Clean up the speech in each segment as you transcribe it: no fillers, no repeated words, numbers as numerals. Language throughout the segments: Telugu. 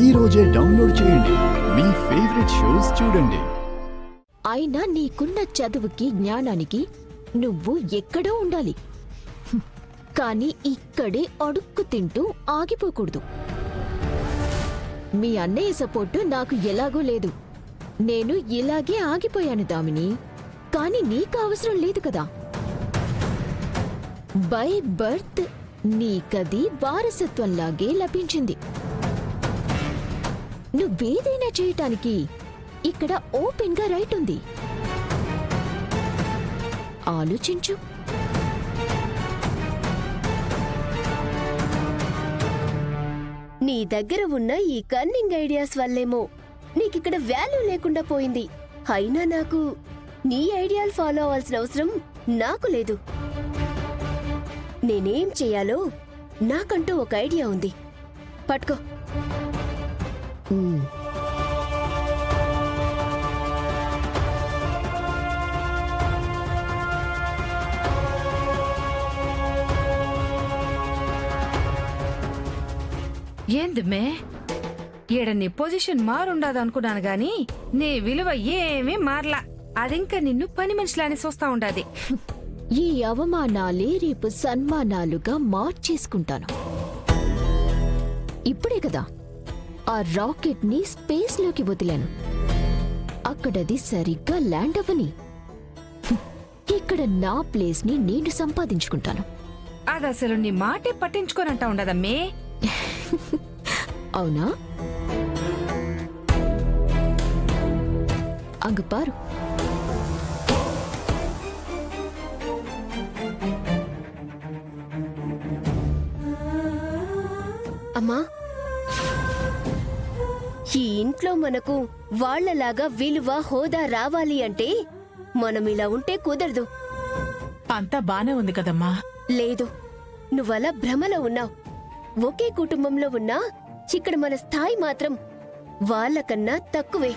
ఈ రోజే డౌన్లోడ్ చేయండి. మీ ఫేవరెట్ షోస్ చూడండి. అయినా నీకున్న చదువుకి జ్ఞానానికి నువ్వు ఎక్కడో ఉండాలి. కానీ ఇక్కడే అడుక్కు తింటూ ఆగిపోకూడదు. మీ అన్నయ్య సపోర్టు నాకు ఎలాగూ లేదు. నేను ఇలాగే ఆగిపోయాను దామిని. కానీ నీకు అవసరం లేదు కదా. బై బర్త్ నీకది వారసత్వంలాగే లభించింది. నువ్వేదైనా చేయటానికి ఇక్కడ ఓపెన్ గా రైట్ ఉంది. ఆలోచించు. నీ దగ్గర ఉన్న ఈ కన్నింగ్ ఐడియాస్ వల్లేమో నీకిక్కడ వాల్యూ లేకుండా పోయింది. అయినా నాకు నీ ఐడియాలు ఫాలో అవ్వాల్సిన అవసరం నాకు లేదు. నేనేం చెయ్యాలో నాకంటూ ఒక ఐడియా ఉంది. పట్టుకో. ఏందిమ్మే ఈడ నీ పొజిషన్ మారుండదనుకున్నాను గాని నీ విలువ ఏమీ మారలా. అదింకా నిన్ను పని మనిషిలానే చూస్తా ఉండాది. ఈ అవమానాలే రేపు సన్మానాలుగా మార్చేసుకుంటాను. ఇప్పుడే కదా ఆ రాకెట్ ని స్పేస్ లోకి వదిలాను. అక్కడది సరిగ్గా ల్యాండ్ అవ్వని. ఇక్కడ నా ప్లేస్ ని నేను సంపాదించుకుంటాను. అదసలు నీ మాటే పట్టించుకోనంటా ఉండదమ్మే. అవునా? அங்கு பாரு. అమ్మా, ఈ ఇంట్లో మనకు వాళ్లలాగా విలువ హోదా రావాలి అంటే మనం ఇలా ఉంటే కుదరదు. అంతా బానే ఉంది కదమ్మా. లేదు, నువ్వలా భ్రమలో ఉన్నావు. ఒకే కుటుంబంలో ఉన్నా ఇక్కడ మన స్థాయి మాత్రం వాళ్ళకన్నా తక్కువే.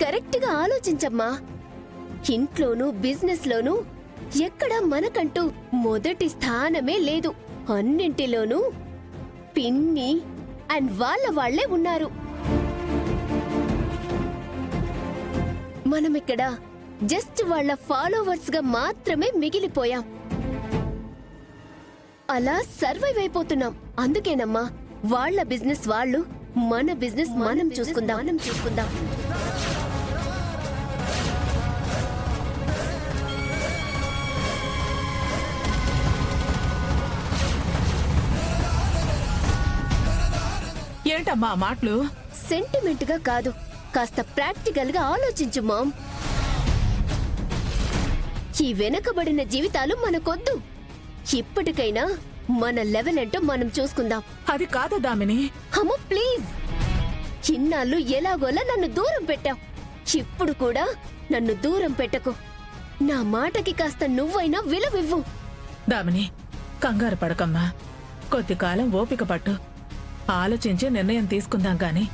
కరెక్ట్ గా ఆలోచించమ్మా. ఇంట్లోనూ బిజినెస్ లోనూ ఎక్కడా మనకంటూ మొదటి స్థానమే లేదు. అన్నింటిలోనూ పిన్ని అండ్ వాళ్లే ఉన్నారు. మనమిక్కడ జస్ట్ వాళ్ళ ఫాలోవర్స్ గా మాత్రమే మిగిలిపోయాం. అలా సర్వైవ్ అయిపోతున్నాం. అందుకేనమ్మా వాళ్ళ బిజినెస్ వాళ్ళు, మన బిజినెస్ మనం చూసుకుందాం. ఏంటమ్మా ఆ మాటలు? సెంటిమెంట్ గా కాదు, కాస్త ప్రాక్టికల్ గా ఆలోచించు మామ్. ఈ వెనకబడిన జీవితాలు మనకొద్దు. ఇప్పటికైనా మన లెవెల్ ఏంటో మనం చూసుకుందాం. అది కాదు దామిని. అమ్మో ప్లీజ్, ఇన్నాళ్ళు ఎలాగోలా నన్ను దూరం పెట్టావు. ఇప్పుడు కూడా నన్ను దూరం పెట్టకు. నా మాటకి కాస్త నువ్వైనా విలువివ్వు. దామిని, కంగారు పడకమ్మా. కొద్ది కాలం ఓపిక పట్టు. ఆలోచించి నిర్ణయం తీసుకుందాం గాని.